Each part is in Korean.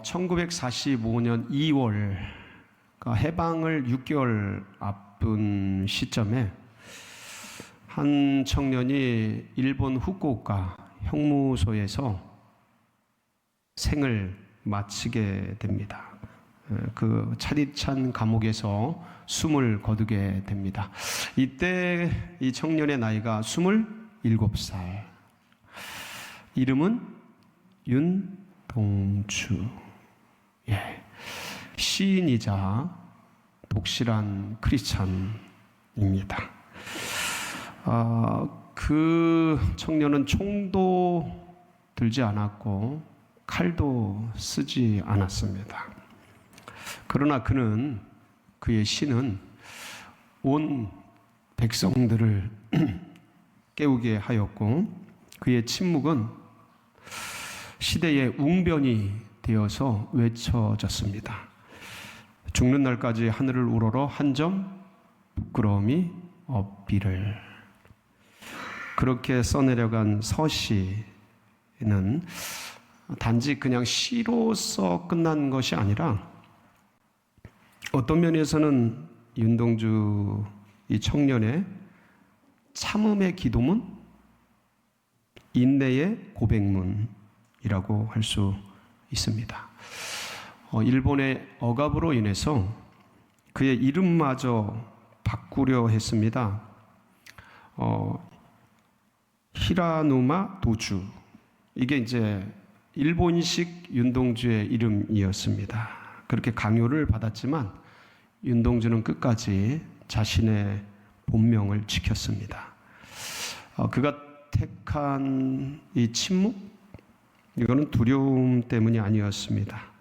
1945년 2월 해방을 6개월 앞둔 시점에 한 청년이 일본 후쿠오카 형무소에서 생을 마치게 됩니다. 그 차디찬 감옥에서 숨을 거두게 됩니다. 이때 이 청년의 나이가 27살. 이름은 윤동주. 시인이자 독실한 크리스찬입니다. 그 청년은 총도 들지 않았고 칼도 쓰지 않았습니다. 그러나 그의 시는 온 백성들을 깨우게 하였고 그의 침묵은 시대의 웅변이 되어서 외쳐졌습니다. 죽는 날까지 하늘을 우러러 한 점 부끄러움이 없기를. 그렇게 써내려간 서시는 단지 그냥 시로서 끝난 것이 아니라 어떤 면에서는 윤동주 이 청년의 참음의 기도문, 인내의 고백문이라고 할 수 있습니다. 일본의 억압으로 인해서 그의 이름마저 바꾸려 했습니다. 히라누마 도주. 이게 이제 일본식 윤동주의 이름이었습니다. 그렇게 강요를 받았지만 윤동주는 끝까지 자신의 본명을 지켰습니다. 그가 택한 이 침묵, 이거는 두려움 때문이 아니었습니다.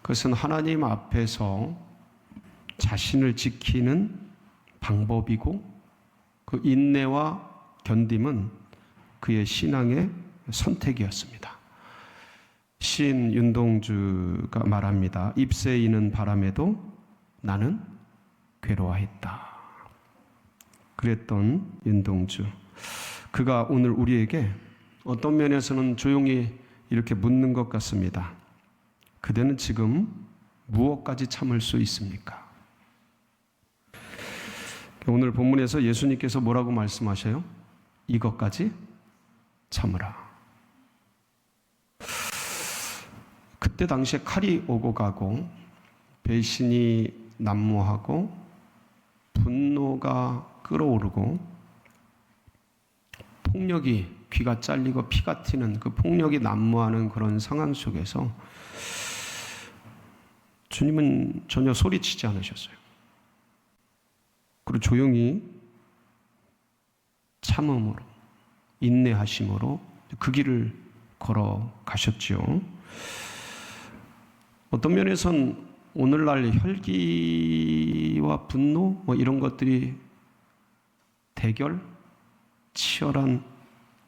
그것은 하나님 앞에서 자신을 지키는 방법이고 그 인내와 견딤은 그의 신앙의 선택이었습니다. 시인 윤동주가 말합니다. 잎새 이는 바람에도 나는 괴로워했다. 그랬던 윤동주. 그가 오늘 우리에게 어떤 면에서는 조용히 이렇게 묻는 것 같습니다. 그대는 지금 무엇까지 참을 수 있습니까? 오늘 본문에서 예수님께서 뭐라고 말씀하셔요? 이것까지 참으라. 그때 당시에 칼이 오고 가고 배신이 난무하고 분노가 끓어오르고 폭력이 귀가 잘리고 피가 튀는 그 폭력이 난무하는 그런 상황 속에서 주님은 전혀 소리치지 않으셨어요. 그리고 조용히 참음으로 인내하심으로 그 길을 걸어가셨지요. 어떤 면에선 오늘날 혈기와 분노 이런 것들이 대결, 치열한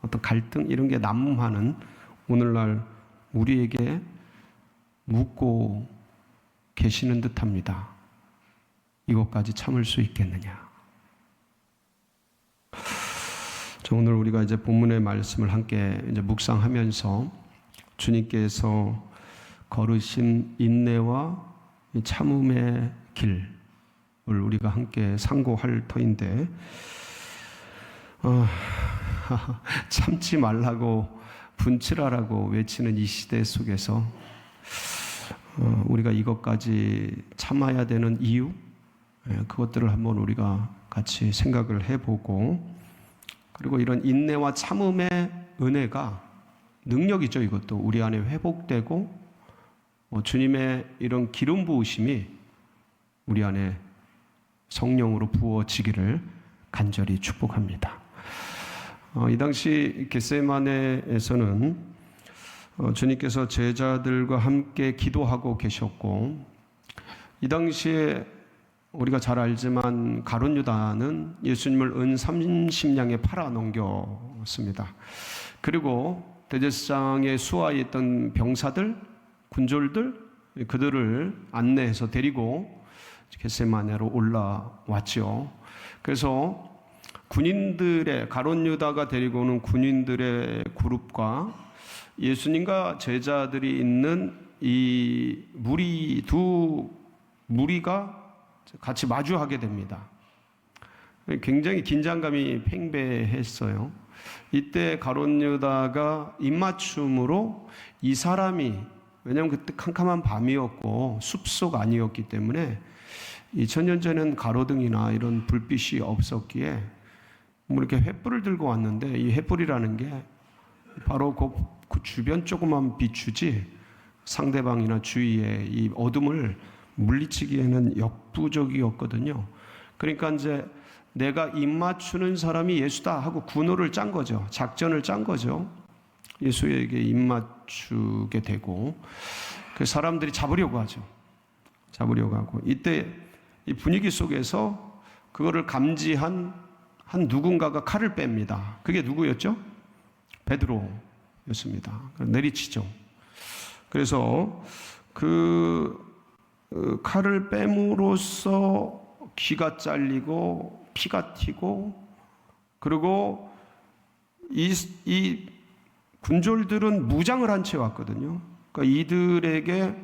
어떤 갈등 이런 게 난무하는 오늘날 우리에게 묻고 계시는 듯합니다. 이것까지 참을 수 있겠느냐? 오늘 우리가 이제 본문의 말씀을 함께 이제 묵상하면서 주님께서 걸으신 인내와 참음의 길을 우리가 함께 상고할 터인데 참지 말라고 분칠하라고 외치는 이 시대 속에서 우리가 이것까지 참아야 되는 이유, 그것들을 한번 우리가 같이 생각을 해보고, 그리고 이런 인내와 참음의 은혜가 능력이죠. 이것도 우리 안에 회복되고 주님의 이런 기름 부으심이 우리 안에 성령으로 부어지기를 간절히 축복합니다. 이 당시 겟세마네에서는 주님께서 제자들과 함께 기도하고 계셨고, 이 당시에 우리가 잘 알지만 가룟 유다는 예수님을 은 30냥에 팔아 넘겼습니다. 그리고 대제사장의 수하에 있던 병사들, 군졸들, 그들을 안내해서 데리고 겟세마네로 올라왔죠. 그래서 군인들의 가룟 유다가 데리고 오는 군인들의 그룹과 예수님과 제자들이 있는 이 두 무리가 같이 마주하게 됩니다. 굉장히 긴장감이 팽배했어요. 이때 가룟 유다가 입맞춤으로 이 사람이, 왜냐하면 그때 캄캄한 밤이었고 숲속 아니었기 때문에 2000년 전에는 가로등이나 이런 불빛이 없었기에 뭐 이렇게 횃불을 들고 왔는데, 이 횃불이라는 게 바로 그 주변 조그만 비추지 상대방이나 주위에 이 어둠을 물리치기에는 역부족이었거든요. 그러니까 이제 내가 입맞추는 사람이 예수다 하고 군호를 짠 거죠. 작전을 짠 거죠. 예수에게 입맞추게 되고 그 사람들이 잡으려고 하죠. 잡으려고 하고, 이때 이 분위기 속에서 그거를 감지한 한 누군가가 칼을 뺍니다. 그게 누구였죠? 베드로였습니다. 내리치죠. 그래서 그 칼을 뺨으로써 귀가 잘리고 피가 튀고, 그리고 이 군졸들은 무장을 한 채 왔거든요. 그러니까 이들에게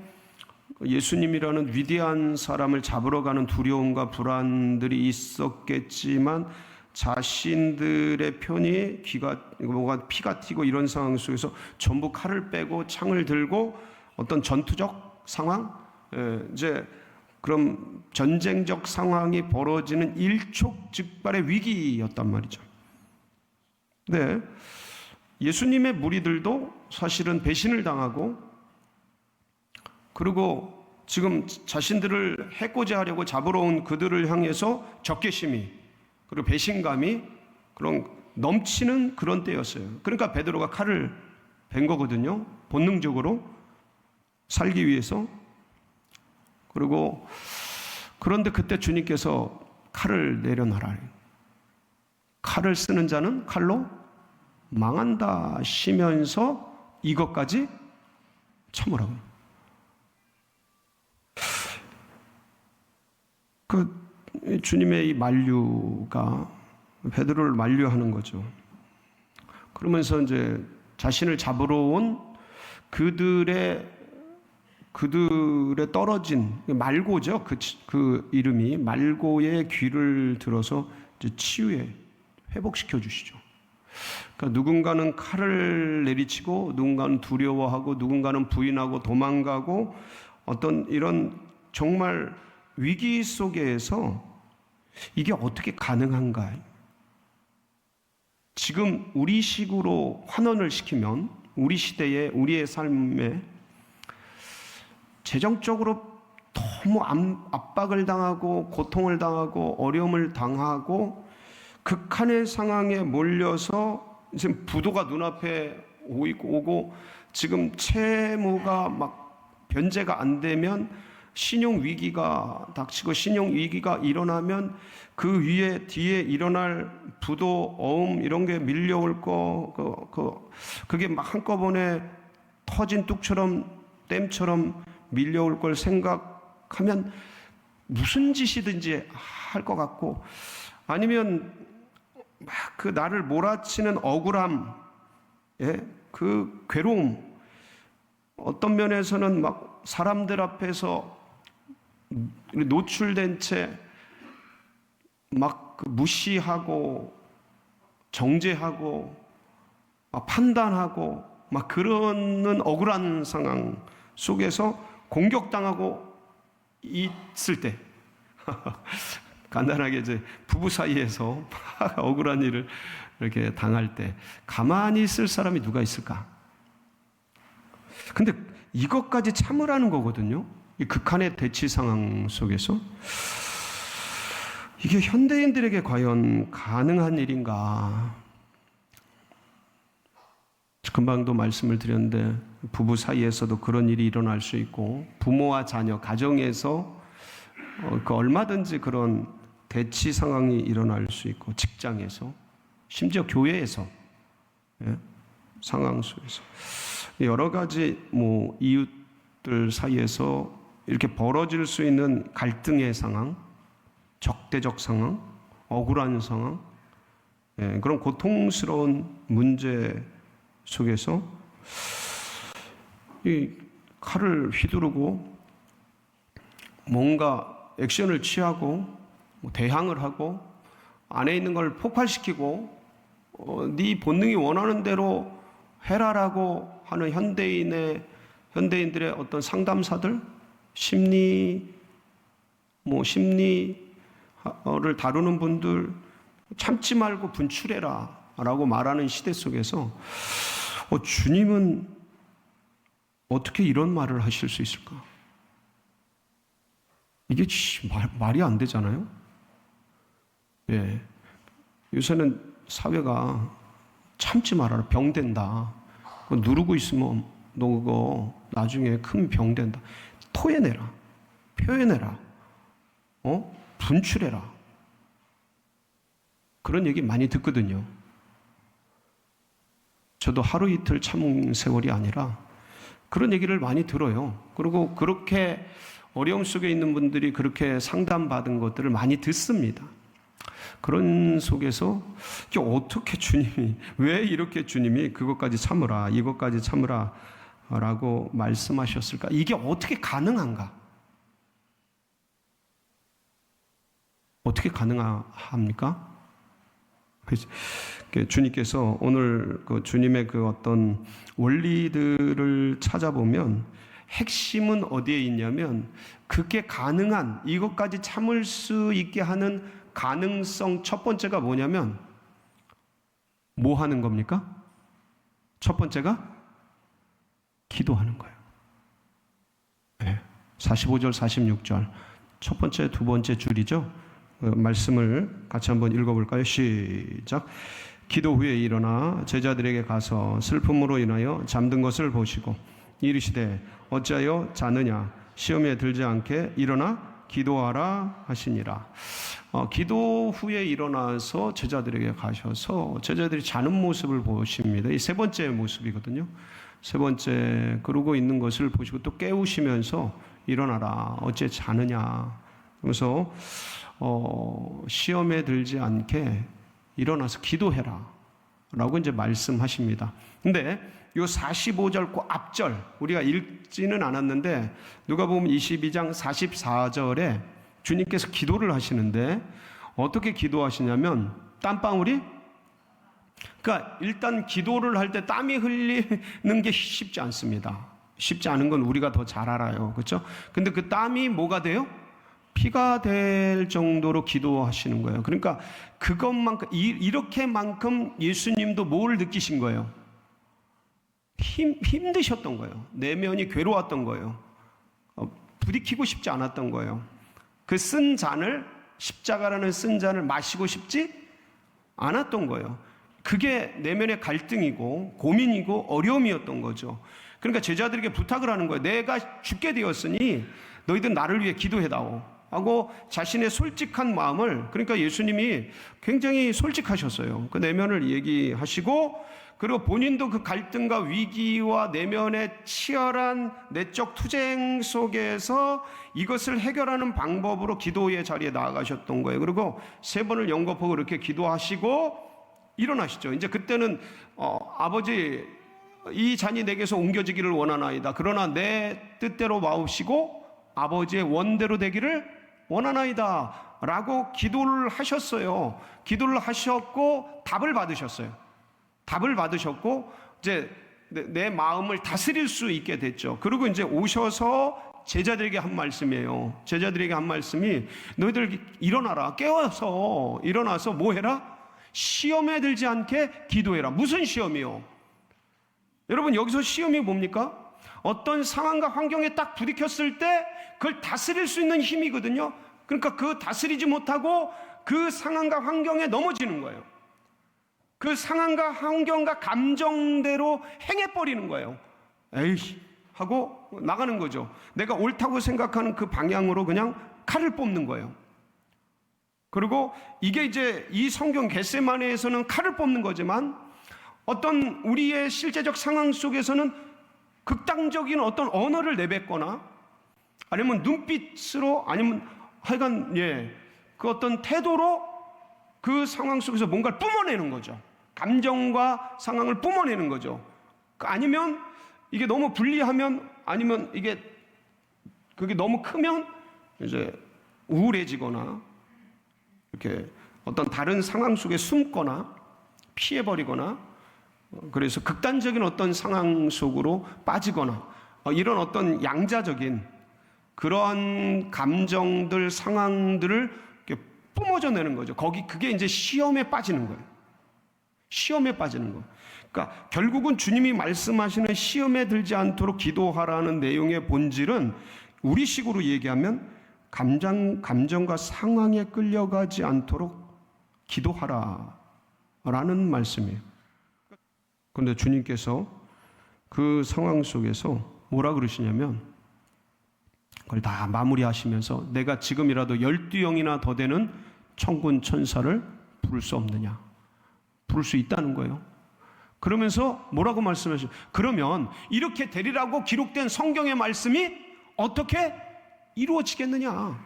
예수님이라는 위대한 사람을 잡으러 가는 두려움과 불안들이 있었겠지만 자신들의 편이 뭐가 피가 튀고 이런 상황 속에서 전부 칼을 빼고 창을 들고 어떤 전투적 상황, 이제 그럼 전쟁적 상황이 벌어지는 일촉즉발의 위기였단 말이죠. 네, 예수님의 무리들도 사실은 배신을 당하고, 그리고 지금 자신들을 해코지 하려고 잡으러 온 그들을 향해서 적개심이, 그리고 배신감이 그런 넘치는 그런 때였어요. 그러니까 베드로가 칼을 벤 거거든요. 본능적으로 살기 위해서. 그리고 그런데 그때 주님께서 칼을 내려놔라. 칼을 쓰는 자는 칼로 망한다 시면서 이것까지 참으라고. 그 주님의 이 만류가 베드로를 만류하는 거죠. 그러면서 이제 자신을 잡으러 온 그들의 떨어진 말고죠. 그 이름이 말고의 귀를 들어서 이제 치유해 회복시켜 주시죠. 그러니까 누군가는 칼을 내리치고, 누군가는 두려워하고, 누군가는 부인하고 도망가고, 어떤 이런 정말 위기 속에서 이게 어떻게 가능한가? 지금 우리 식으로 환원을 시키면 우리 시대에, 우리의 삶에 재정적으로 너무 압박을 당하고 고통을 당하고 어려움을 당하고 극한의 상황에 몰려서 지금 부도가 눈앞에 오고, 지금 채무가 막 변제가 안 되면 신용 위기가 닥치고, 신용 위기가 일어나면 그 위에 뒤에 일어날 부도, 어음 이런 게 밀려올 그게 막 한꺼번에 터진 뚝처럼 댐처럼 밀려올 걸 생각하면 무슨 짓이든지 할 것 같고, 아니면 막 그 나를 몰아치는 억울함, 그 괴로움, 어떤 면에서는 막 사람들 앞에서 노출된 채 막 무시하고 정죄하고 막 판단하고 막 그러는 억울한 상황 속에서 공격당하고 있을 때 간단하게 이제 부부 사이에서 억울한 일을 이렇게 당할 때 가만히 있을 사람이 누가 있을까? 근데 이것까지 참으라는 거거든요. 이 극한의 대치 상황 속에서. 이게 현대인들에게 과연 가능한 일인가? 금방도 말씀을 드렸는데 부부 사이에서도 그런 일이 일어날 수 있고, 부모와 자녀, 가정에서 그 얼마든지 그런 대치 상황이 일어날 수 있고, 직장에서, 심지어 교회에서, 상황 속에서 여러 가지 이웃들 사이에서 이렇게 벌어질 수 있는 갈등의 상황, 적대적 상황, 억울한 상황, 그런 고통스러운 문제 속에서 칼을 휘두르고 뭔가 액션을 취하고 대항을 하고 안에 있는 걸 폭발시키고 네 본능이 원하는 대로 해라라고 하는 현대인들의 어떤 상담사들, 심리를 다루는 분들, 참지 말고 분출해라 라고 말하는 시대 속에서 주님은 어떻게 이런 말을 하실 수 있을까? 이게 말이 안 되잖아요. 예. 요새는 사회가 참지 말아라, 병된다. 누르고 있으면 너 그거 나중에 큰 병된다. 토해내라, 표현해라, 분출해라. 그런 얘기 많이 듣거든요. 저도 하루 이틀 참은 세월이 아니라 그런 얘기를 많이 들어요. 그리고 그렇게 어려움 속에 있는 분들이 그렇게 상담받은 것들을 많이 듣습니다. 그런 속에서 어떻게 주님이, 왜 이렇게 주님이 그것까지 참으라, 이것까지 참으라 라고 말씀하셨을까? 이게 어떻게 가능한가? 어떻게 가능합니까? 주님께서 오늘 그 주님의 그 어떤 원리들을 찾아보면 핵심은 어디에 있냐면, 그게 가능한, 이것까지 참을 수 있게 하는 가능성 첫 번째가 뭐냐면 뭐 하는 겁니까? 첫 번째가 기도하는 거예요. 네. 45절 46절 첫 번째 두 번째 줄이죠. 말씀을 같이 한번 읽어볼까요? 시작. 기도 후에 일어나 제자들에게 가서 슬픔으로 인하여 잠든 것을 보시고 이르시되 어찌하여 자느냐, 시험에 들지 않게 일어나 기도하라 하시니라. 기도 후에 일어나서 제자들에게 가셔서 제자들이 자는 모습을 보십니다. 이 세 번째 모습이거든요. 세 번째, 그러고 있는 것을 보시고 또 깨우시면서 일어나라, 어째 자느냐. 그래서 시험에 들지 않게 일어나서 기도해라 라고 이제 말씀하십니다. 근데 요 45절 그 앞절 우리가 읽지는 않았는데, 누가복음 22장 44절에 주님께서 기도를 하시는데 어떻게 기도하시냐면 땀방울이, 그러니까 일단 기도를 할 때 땀이 흘리는 게 쉽지 않습니다. 쉽지 않은 건 우리가 더 잘 알아요. 그렇죠? 근데 그 땀이 뭐가 돼요? 피가 될 정도로 기도하시는 거예요. 그러니까 그것만큼, 이렇게만큼 예수님도 뭘 느끼신 거예요? 힘드셨던 거예요. 내면이 괴로웠던 거예요. 부딪히고 싶지 않았던 거예요. 그 쓴 잔을, 십자가라는 쓴 잔을 마시고 싶지 않았던 거예요. 그게 내면의 갈등이고 고민이고 어려움이었던 거죠. 그러니까 제자들에게 부탁을 하는 거예요. 내가 죽게 되었으니 너희들 나를 위해 기도해다오 하고 자신의 솔직한 마음을, 그러니까 예수님이 굉장히 솔직하셨어요. 그 내면을 얘기하시고, 그리고 본인도 그 갈등과 위기와 내면의 치열한 내적 투쟁 속에서 이것을 해결하는 방법으로 기도의 자리에 나아가셨던 거예요. 그리고 세 번을 연거푸고 이렇게 기도하시고 일어나시죠. 이제 그때는 아버지, 이 잔이 내게서 옮겨지기를 원하나이다. 그러나 내 뜻대로 마옵시고 아버지의 원대로 되기를 원하나이다 라고 기도를 하셨어요. 기도를 하셨고 답을 받으셨어요. 답을 받으셨고 이제 내 마음을 다스릴 수 있게 됐죠. 그리고 이제 오셔서 제자들에게 한 말씀이에요. 제자들에게 한 말씀이, 너희들 일어나라, 깨워서 일어나서 뭐 해라? 시험에 들지 않게 기도해라. 무슨 시험이요? 여러분, 여기서 시험이 뭡니까? 어떤 상황과 환경에 딱 부딪혔을 때 그걸 다스릴 수 있는 힘이거든요. 그러니까 그 다스리지 못하고 그 상황과 환경에 넘어지는 거예요. 그 상황과 환경과 감정대로 행해버리는 거예요. 에이 하고 나가는 거죠. 내가 옳다고 생각하는 그 방향으로 그냥 칼을 뽑는 거예요. 그리고 이게 이제 이 성경 겟세마네에서는 칼을 뽑는 거지만, 어떤 우리의 실제적 상황 속에서는 극단적인 어떤 언어를 내뱉거나 아니면 눈빛으로, 아니면 하여간 그 어떤 태도로 그 상황 속에서 뭔가를 뿜어내는 거죠. 감정과 상황을 뿜어내는 거죠. 아니면 이게 너무 불리하면 아니면 그게 너무 크면 이제 우울해지거나 이렇게 어떤 다른 상황 속에 숨거나 피해버리거나 그래서 극단적인 어떤 상황 속으로 빠지거나 이런 어떤 양자적인 그런 감정들, 상황들을 이렇게 뿜어져 내는 거죠. 그게 이제 시험에 빠지는 거예요. 시험에 빠지는 거. 그러니까 결국은 주님이 말씀하시는 시험에 들지 않도록 기도하라는 내용의 본질은 우리식으로 얘기하면 감정과 상황에 끌려가지 않도록 기도하라라는 말씀이에요. 그런데 주님께서 그 상황 속에서 뭐라 그러시냐면 그걸 다 마무리하시면서 내가 지금이라도 12영이나 더 되는 천군 천사를 부를 수 없느냐? 부를 수 있다는 거예요. 그러면서 뭐라고 말씀하시죠? 그러면 이렇게 되리라고 기록된 성경의 말씀이 어떻게 이루어지겠느냐?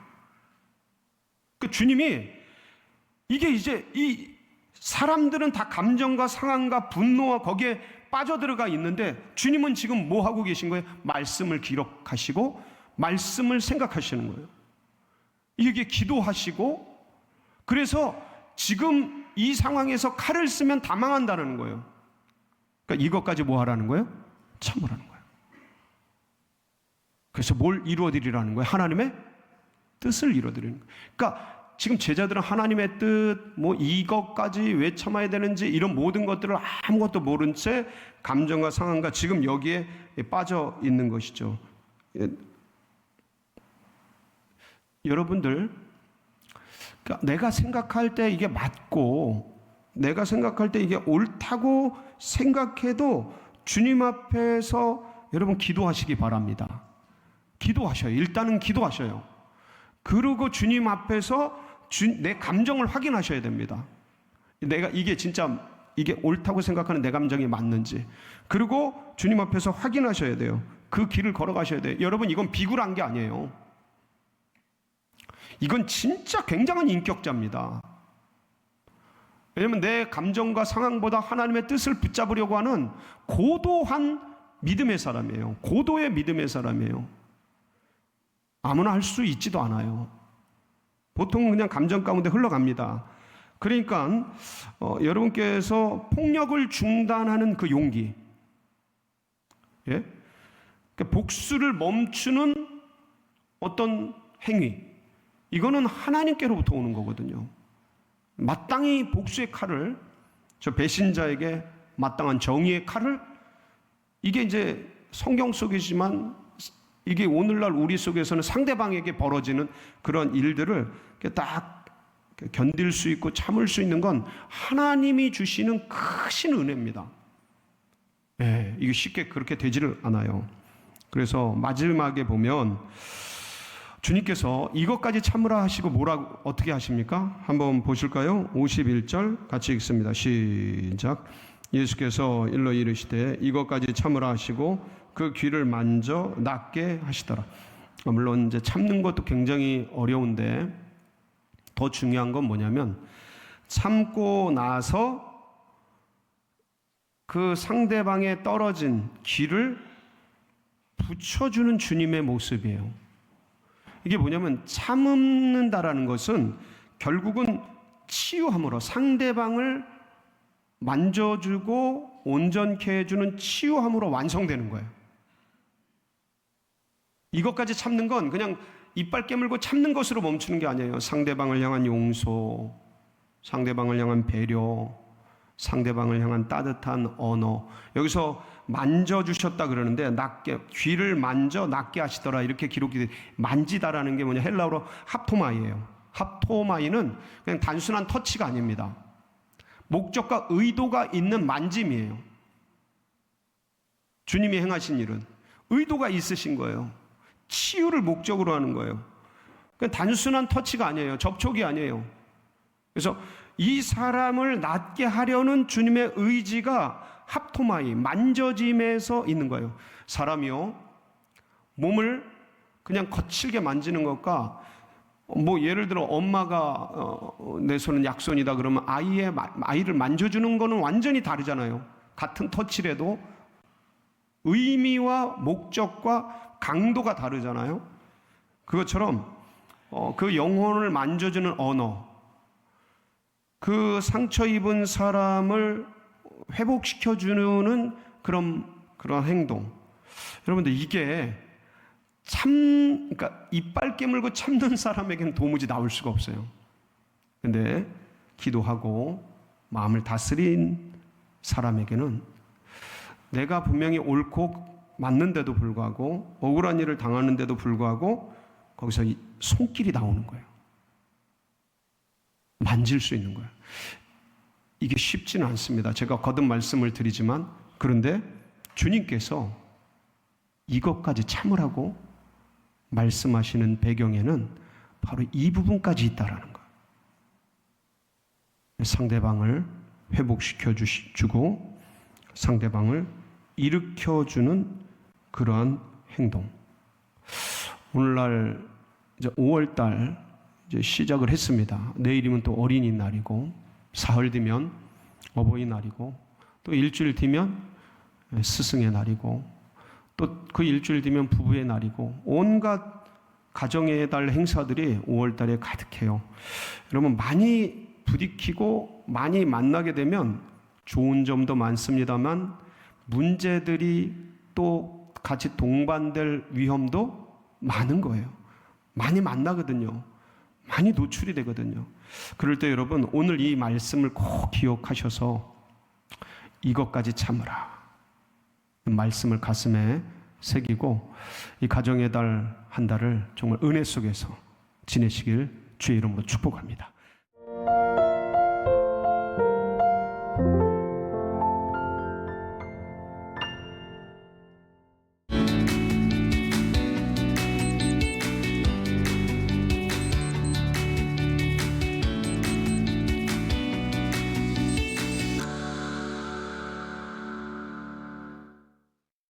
그 주님이 이게 이제 이 사람들은 다 감정과 상황과 분노와 거기에 빠져들어가 있는데 주님은 지금 뭐 하고 계신 거예요? 말씀을 기록하시고 말씀을 생각하시는 거예요. 이게 기도하시고 그래서 지금 이 상황에서 칼을 쓰면 다 망한다는 거예요. 그러니까 이것까지 뭐 하라는 거예요? 참으라는 거예요. 그래서 뭘 이루어드리라는 거예요? 하나님의 뜻을 이루어드리는 거예요. 그러니까 지금 제자들은 하나님의 뜻, 이것까지 왜 참아야 되는지 이런 모든 것들을 아무것도 모른 채 감정과 상황과 지금 여기에 빠져 있는 것이죠. 여러분들, 그러니까 내가 생각할 때 이게 맞고 내가 생각할 때 이게 옳다고 생각해도 주님 앞에서 여러분 기도하시기 바랍니다. 기도하셔요. 일단은 기도하셔요. 그리고 주님 앞에서 내 감정을 확인하셔야 됩니다. 내가 이게 진짜 이게 옳다고 생각하는 내 감정이 맞는지. 그리고 주님 앞에서 확인하셔야 돼요. 그 길을 걸어가셔야 돼요. 여러분 이건 비굴한 게 아니에요. 이건 진짜 굉장한 인격자입니다. 왜냐하면 내 감정과 상황보다 하나님의 뜻을 붙잡으려고 하는 고도한 믿음의 사람이에요. 고도의 믿음의 사람이에요. 아무나 할 수 있지도 않아요. 보통 그냥 감정 가운데 흘러갑니다. 그러니까 여러분께서 폭력을 중단하는 그 용기, 예? 그러니까 복수를 멈추는 어떤 행위, 이거는 하나님께로부터 오는 거거든요. 마땅히 복수의 칼을, 저 배신자에게 마땅한 정의의 칼을, 이게 이제 성경 속이지만 이게 오늘날 우리 속에서는 상대방에게 벌어지는 그런 일들을 딱 견딜 수 있고 참을 수 있는 건 하나님이 주시는 크신 은혜입니다. 네, 이게 쉽게 그렇게 되지를 않아요. 그래서 마지막에 보면 주님께서 이것까지 참으라 하시고 뭐라고 어떻게 하십니까? 한번 보실까요? 51절 같이 읽습니다. 시작. 예수께서 일러 이르시되 이것까지 참으라 하시고 그 귀를 만져 낫게 하시더라. 물론 이제 참는 것도 굉장히 어려운데 더 중요한 건 뭐냐면 참고 나서 그 상대방에 떨어진 귀를 붙여주는 주님의 모습이에요. 이게 뭐냐면 참는다라는 것은 결국은 치유함으로 상대방을 만져주고 온전케 해주는 치유함으로 완성되는 거예요. 이것까지 참는 건 그냥 이빨 깨물고 참는 것으로 멈추는 게 아니에요. 상대방을 향한 용서, 상대방을 향한 배려, 상대방을 향한 따뜻한 언어. 여기서 만져주셨다 그러는데 낫게, 귀를 만져 낫게 하시더라 이렇게 기록이 돼. 만지다라는 게 뭐냐, 헬라어로 합토마이예요. 합토마이는 그냥 단순한 터치가 아닙니다. 목적과 의도가 있는 만짐이에요. 주님이 행하신 일은 의도가 있으신 거예요. 치유를 목적으로 하는 거예요. 그냥 단순한 터치가 아니에요. 접촉이 아니에요. 그래서 이 사람을 낫게 하려는 주님의 의지가 합토마이, 만져짐에서 있는 거예요. 사람이요, 몸을 그냥 거칠게 만지는 것과 예를 들어 엄마가 내 손은 약손이다 그러면 아이를 만져주는 거는 완전히 다르잖아요. 같은 터치라도 의미와 목적과 강도가 다르잖아요. 그것처럼 그 영혼을 만져주는 언어, 그 상처 입은 사람을 회복시켜주는 그런 행동. 여러분들 이게 그러니까 이빨 깨물고 참는 사람에게는 도무지 나올 수가 없어요. 근데 기도하고 마음을 다스린 사람에게는 내가 분명히 옳고 맞는데도 불구하고 억울한 일을 당하는데도 불구하고 거기서 손길이 나오는 거예요. 만질 수 있는 거예요. 이게 쉽지는 않습니다. 제가 거듭 말씀을 드리지만, 그런데 주님께서 이것까지 참으라고 말씀하시는 배경에는 바로 이 부분까지 있다라는 거예요. 상대방을 회복시켜 주고 상대방을 일으켜주는 그러한 행동. 오늘날 이제 5월달 이제 시작을 했습니다. 내일이면 또 어린이날이고, 사흘 뒤면 어버이날이고, 또 일주일 뒤면 스승의 날이고, 또 그 일주일 뒤면 부부의 날이고, 온갖 가정의 달 행사들이 5월달에 가득해요. 여러분, 많이 부딪히고 많이 만나게 되면 좋은 점도 많습니다만 문제들이 또 같이 동반될 위험도 많은 거예요. 많이 만나거든요. 많이 노출이 되거든요. 그럴 때 여러분, 오늘 이 말씀을 꼭 기억하셔서 이것까지 참으라, 말씀을 가슴에 새기고 이 가정의 달 한 달을 정말 은혜 속에서 지내시길 주의 이름으로 축복합니다.